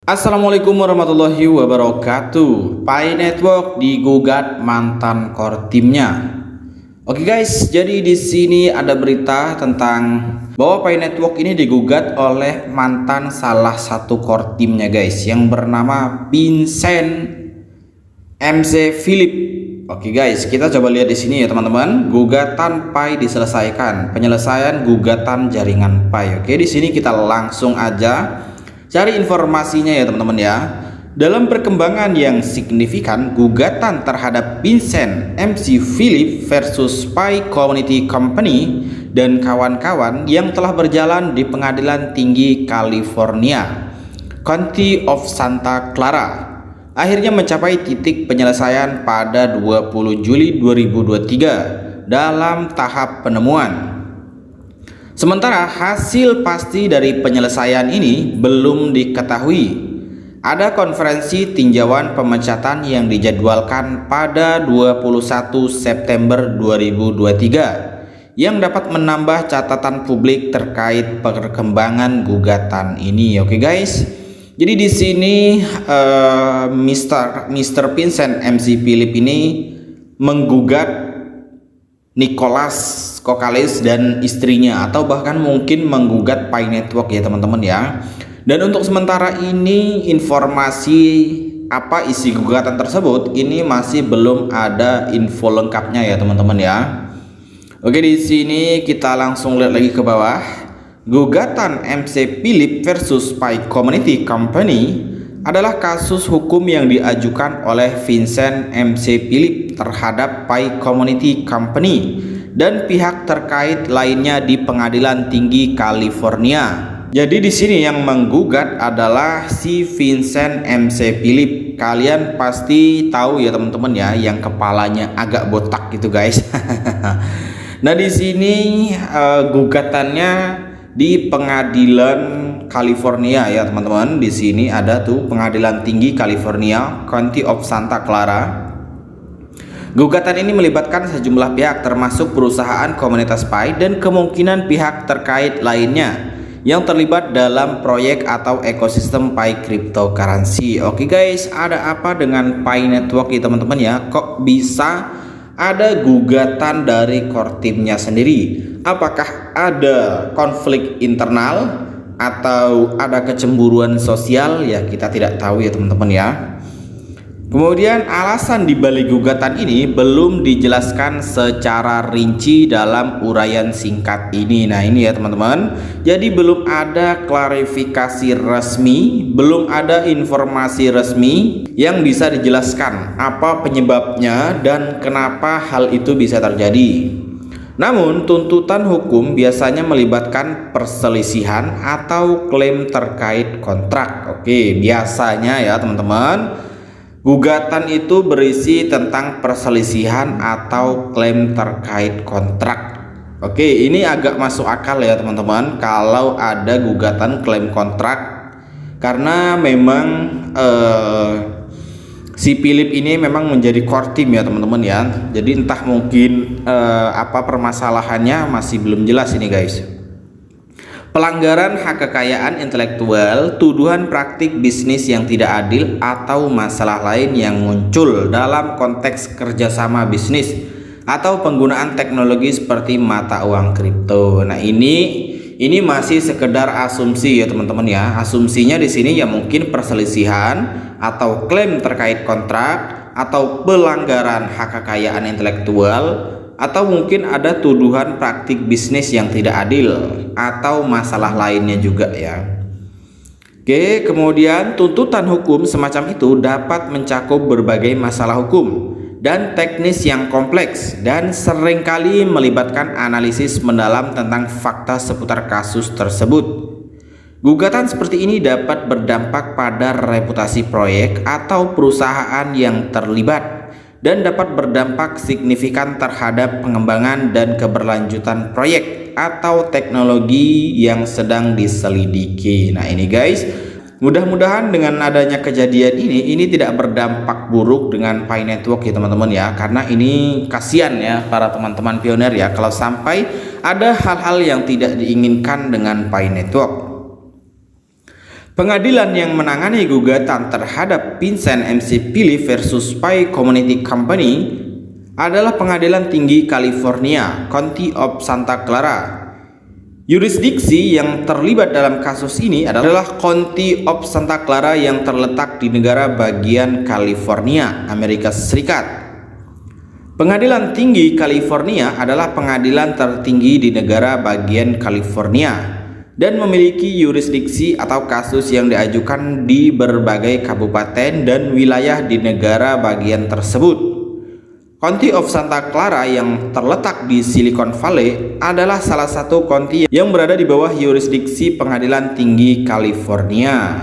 Assalamualaikum warahmatullahi wabarakatuh. Pi Network digugat mantan core timnya. Oke guys, jadi di sini ada berita tentang bahwa Pi Network ini digugat oleh mantan salah satu core timnya guys, yang bernama Vincent MC Philip. Oke guys, kita coba lihat di sini ya teman-teman. Gugatan Pi diselesaikan. Penyelesaian gugatan jaringan Pi. Oke, di sini kita langsung aja cari informasinya ya teman-teman ya. Dalam perkembangan yang signifikan, gugatan terhadap Vincent MC Philip versus Pi Community Company dan kawan-kawan yang telah berjalan di Pengadilan Tinggi California, County of Santa Clara, akhirnya mencapai titik penyelesaian pada 20 Juli 2023 dalam tahap penemuan. Sementara hasil pasti dari penyelesaian ini belum diketahui. Ada konferensi tinjauan pemecatan yang dijadwalkan pada 21 September 2023 yang dapat menambah catatan publik terkait perkembangan gugatan ini. Oke guys. Jadi di sini Mr. Vincent MC Philip ini menggugat Nicholas Kokalis dan istrinya, atau bahkan mungkin menggugat Pi Network ya teman-teman ya. Dan untuk sementara ini informasi apa isi gugatan tersebut ini masih belum ada info lengkapnya ya teman-teman ya. Oke, di sini kita langsung lihat lagi ke bawah. Gugatan MC Philip versus Pi Community Company adalah kasus hukum yang diajukan oleh Vincent MC Philip terhadap Pi Community Company dan pihak terkait lainnya di Pengadilan Tinggi California. Jadi di sini yang menggugat adalah si Vincent MC Philip. Kalian pasti tahu ya teman-teman ya, yang kepalanya agak botak gitu guys. Nah di sini gugatannya di Pengadilan California ya teman-teman. Di sini ada tuh Pengadilan Tinggi California, County of Santa Clara. Gugatan ini melibatkan sejumlah pihak termasuk perusahaan komunitas Pi dan kemungkinan pihak terkait lainnya yang terlibat dalam proyek atau ekosistem Pi cryptocurrency. Oke guys, ada apa dengan Pi Network ya teman-teman ya? Kok bisa ada gugatan dari core timnya sendiri? Apakah ada konflik internal atau ada kecemburuan sosial? Ya kita tidak tahu ya teman-teman ya. Kemudian alasan dibalik gugatan ini belum dijelaskan secara rinci dalam uraian singkat ini. Nah ini ya teman-teman, jadi belum ada klarifikasi resmi, belum ada informasi resmi yang bisa dijelaskan apa penyebabnya dan kenapa hal itu bisa terjadi. Namun tuntutan hukum biasanya melibatkan perselisihan atau klaim terkait kontrak. Oke, biasanya ya teman-teman, gugatan itu berisi tentang perselisihan atau klaim terkait kontrak. Oke, ini agak masuk akal ya teman-teman kalau ada gugatan klaim kontrak, karena memang si Philip ini memang menjadi core team ya teman-teman ya. Jadi entah mungkin apa permasalahannya masih belum jelas ini guys. Pelanggaran hak kekayaan intelektual, tuduhan praktik bisnis yang tidak adil, atau masalah lain yang muncul dalam konteks kerjasama bisnis atau penggunaan teknologi seperti mata uang kripto. Nah ini masih sekedar asumsi ya teman-teman ya. Asumsinya di sini ya mungkin perselisihan atau klaim terkait kontrak atau pelanggaran hak kekayaan intelektual, atau mungkin ada tuduhan praktik bisnis yang tidak adil atau masalah lainnya juga ya. Oke, kemudian tuntutan hukum semacam itu dapat mencakup berbagai masalah hukum dan teknis yang kompleks dan seringkali melibatkan analisis mendalam tentang fakta seputar kasus tersebut. Gugatan seperti ini dapat berdampak pada reputasi proyek atau perusahaan yang terlibat dan dapat berdampak signifikan terhadap pengembangan dan keberlanjutan proyek atau teknologi yang sedang diselidiki. Nah ini guys, mudah-mudahan dengan adanya kejadian ini tidak berdampak buruk dengan Pi Network ya teman-teman ya, karena ini kasihan ya para teman-teman pioner ya kalau sampai ada hal-hal yang tidak diinginkan dengan Pi Network. Pengadilan yang menangani gugatan terhadap Vincent MC Philip versus Pi Community Company adalah Pengadilan Tinggi California, County of Santa Clara. Yurisdiksi yang terlibat dalam kasus ini adalah County of Santa Clara yang terletak di negara bagian California, Amerika Serikat. Pengadilan Tinggi California adalah pengadilan tertinggi di negara bagian California dan memiliki yurisdiksi atau kasus yang diajukan di berbagai kabupaten dan wilayah di negara bagian tersebut. County of Santa Clara yang terletak di Silicon Valley adalah salah satu county yang berada di bawah yurisdiksi Pengadilan Tinggi California.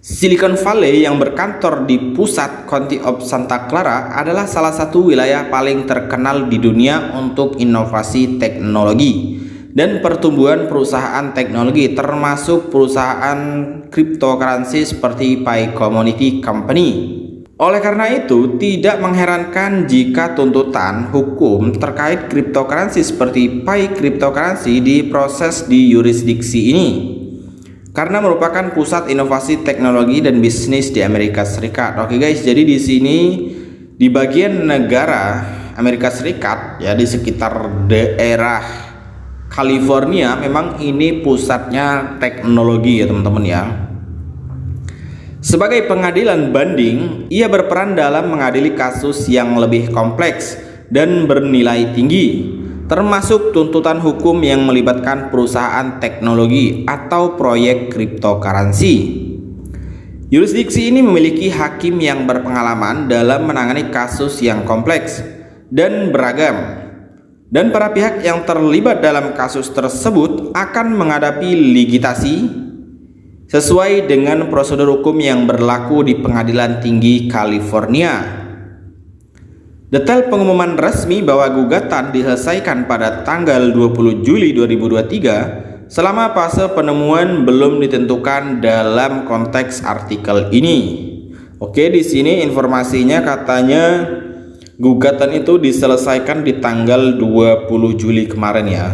Silicon Valley yang berkantor di pusat County of Santa Clara adalah salah satu wilayah paling terkenal di dunia untuk inovasi teknologi dan pertumbuhan perusahaan teknologi, termasuk perusahaan cryptocurrency seperti Pi Community Company. Oleh karena itu, tidak mengherankan jika tuntutan hukum terkait cryptocurrency seperti Pi Cryptocurrency diproses di yurisdiksi ini, karena merupakan pusat inovasi teknologi dan bisnis di Amerika Serikat. Oke guys, jadi di sini di bagian negara Amerika Serikat ya, di sekitar daerah California, memang ini pusatnya teknologi ya teman-teman ya. Sebagai pengadilan banding, ia berperan dalam mengadili kasus yang lebih kompleks dan bernilai tinggi, termasuk tuntutan hukum yang melibatkan perusahaan teknologi atau proyek cryptocurrency. Yurisdiksi ini memiliki hakim yang berpengalaman dalam menangani kasus yang kompleks dan beragam, dan para pihak yang terlibat dalam kasus tersebut akan menghadapi litigasi sesuai dengan prosedur hukum yang berlaku di Pengadilan Tinggi California. Detail pengumuman resmi bahwa gugatan diselesaikan pada tanggal 20 Juli 2023 selama fase penemuan belum ditentukan dalam konteks artikel ini. Oke, di sini informasinya katanya gugatan itu diselesaikan di tanggal 20 Juli kemarin ya.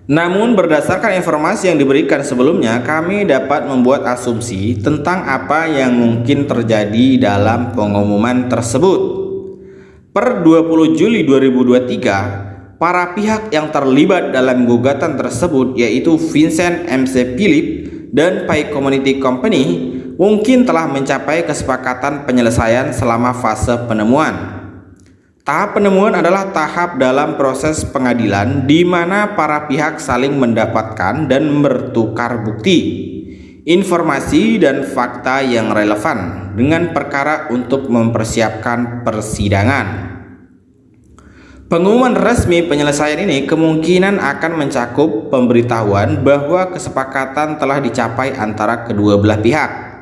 Namun berdasarkan informasi yang diberikan sebelumnya, kami dapat membuat asumsi tentang apa yang mungkin terjadi dalam pengumuman tersebut. Per 20 Juli 2023, para pihak yang terlibat dalam gugatan tersebut yaitu Vincent MC Philip dan Pi Community Company mungkin telah mencapai kesepakatan penyelesaian selama fase penemuan. Tahap penemuan adalah tahap dalam proses pengadilan di mana para pihak saling mendapatkan dan bertukar bukti, informasi dan fakta yang relevan dengan perkara untuk mempersiapkan persidangan. Pengumuman resmi penyelesaian ini kemungkinan akan mencakup pemberitahuan bahwa kesepakatan telah dicapai antara kedua belah pihak.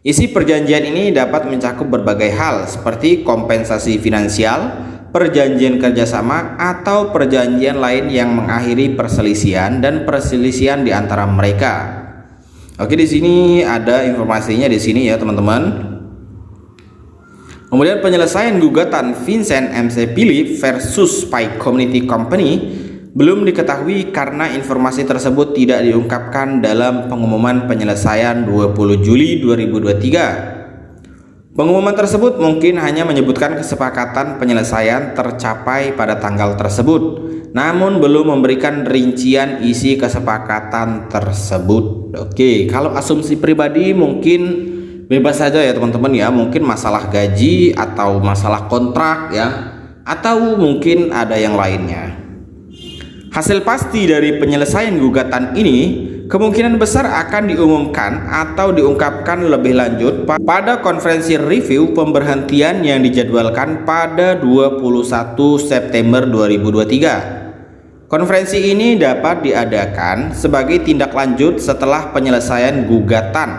Isi perjanjian ini dapat mencakup berbagai hal seperti kompensasi finansial, perjanjian kerjasama, atau perjanjian lain yang mengakhiri perselisihan dan perselisihan di antara mereka. Oke, di sini ada informasinya di sini ya teman-teman. Kemudian penyelesaian gugatan Vincent MC Philip versus Pi Community Company belum diketahui karena informasi tersebut tidak diungkapkan dalam pengumuman penyelesaian 20 Juli 2023. Pengumuman tersebut mungkin hanya menyebutkan kesepakatan penyelesaian tercapai pada tanggal tersebut, namun belum memberikan rincian isi kesepakatan tersebut. Oke, kalau asumsi pribadi mungkin bebas saja ya teman-teman ya, mungkin masalah gaji atau masalah kontrak ya, atau mungkin ada yang lainnya. Hasil pasti dari penyelesaian gugatan ini kemungkinan besar akan diumumkan atau diungkapkan lebih lanjut pada konferensi review pemberhentian yang dijadwalkan pada 21 September 2023. Konferensi ini dapat diadakan sebagai tindak lanjut setelah penyelesaian gugatan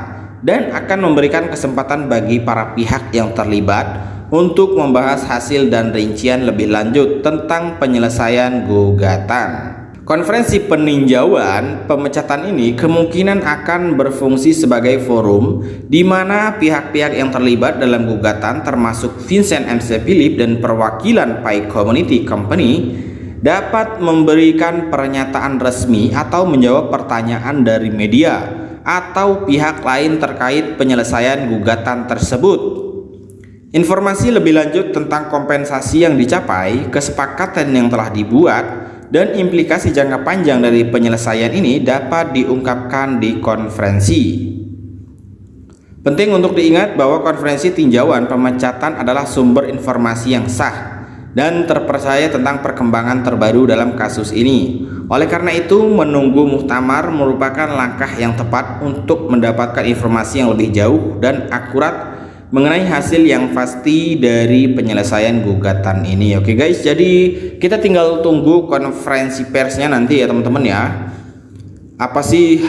dan akan memberikan kesempatan bagi para pihak yang terlibat untuk membahas hasil dan rincian lebih lanjut tentang penyelesaian gugatan. Konferensi peninjauan pemecatan ini kemungkinan akan berfungsi sebagai forum di mana pihak-pihak yang terlibat dalam gugatan termasuk Vincent MC Philip dan perwakilan Pi Community Company dapat memberikan pernyataan resmi atau menjawab pertanyaan dari media atau pihak lain terkait penyelesaian gugatan tersebut. Informasi lebih lanjut tentang kompensasi yang dicapai, kesepakatan yang telah dibuat, dan implikasi jangka panjang dari penyelesaian ini dapat diungkapkan di konferensi. Penting untuk diingat bahwa konferensi tinjauan pemecatan adalah sumber informasi yang sah dan terpercaya tentang perkembangan terbaru dalam kasus ini. Oleh karena itu, menunggu muktamar merupakan langkah yang tepat untuk mendapatkan informasi yang lebih jauh dan akurat mengenai hasil yang pasti dari penyelesaian gugatan ini. Oke guys, jadi kita tinggal tunggu konferensi persnya nanti ya teman-teman ya. Apa sih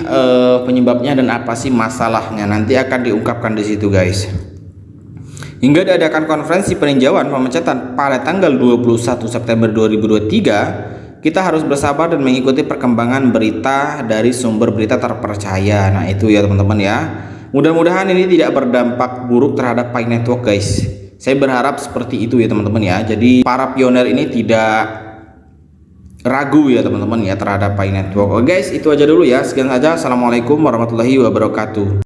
penyebabnya dan apa sih masalahnya, nanti akan diungkapkan di situ guys. Hingga diadakan konferensi peninjauan pemecatan pada tanggal 21 September 2023, kita harus bersabar dan mengikuti perkembangan berita dari sumber berita terpercaya. Nah itu ya teman-teman ya. Mudah-mudahan ini tidak berdampak buruk terhadap Pi Network guys. Saya berharap seperti itu ya teman-teman ya. Jadi para pionir ini tidak ragu ya teman-teman ya terhadap Pi Network. Oke guys, itu aja dulu ya. Sekian saja. Assalamualaikum warahmatullahi wabarakatuh.